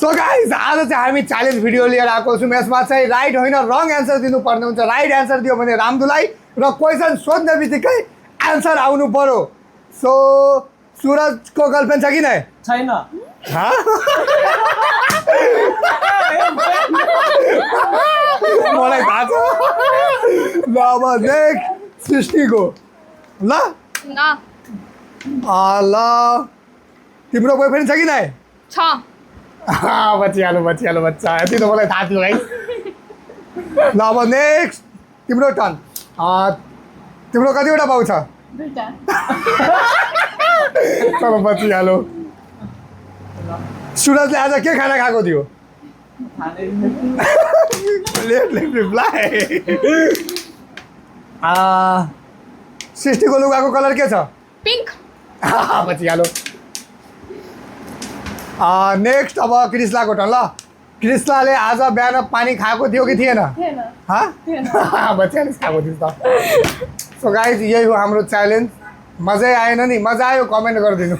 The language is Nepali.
सो गाइस आज चाहिँ हामी च्यालेन्ज भिडियो लिएर आएको छौँ। यसमा चाहिँ राइट होइन रङ एन्सर दिनुपर्ने हुन्छ। राइट एन्सर दियो भने रामदुलाई र क्वेसन सोध्ने बित्तिकै एन्सर आउनु पर्यो। सो सुरजको गर्लफ्रेन्ड छ कि नै? छैन। मलाई थाहा छ। ल अब नेक्स्ट सृष्टिको ल ल तिम्रो बोयफ्रेन्ड छ कि नै? छ। बचिहाल्यो बच्चा, यति त मलाई थाहा थियो है। ल अब नेक्स्ट तिम्रो टर्न। तिम्रो कतिवटा बाउ छ? दुईटा। चलो बचिहाल्यो। सुरजले आज के खाना खाएको थियो? Late reply. सृष्टिको लुगाको कलर के छ? पिङ्क। बचिहाल्यो। नेक्स्ट अब कृष्णको टर्न। ल कृष्णले आज बिहान पानी खाएको थियो कि थिएन? बचिहाल्यो, खाएको थियो त। सो गाइज यही हो हाम्रो च्यालेन्ज। मजै आएन नि? मजा आयो कमेन्ट गरिदिनु।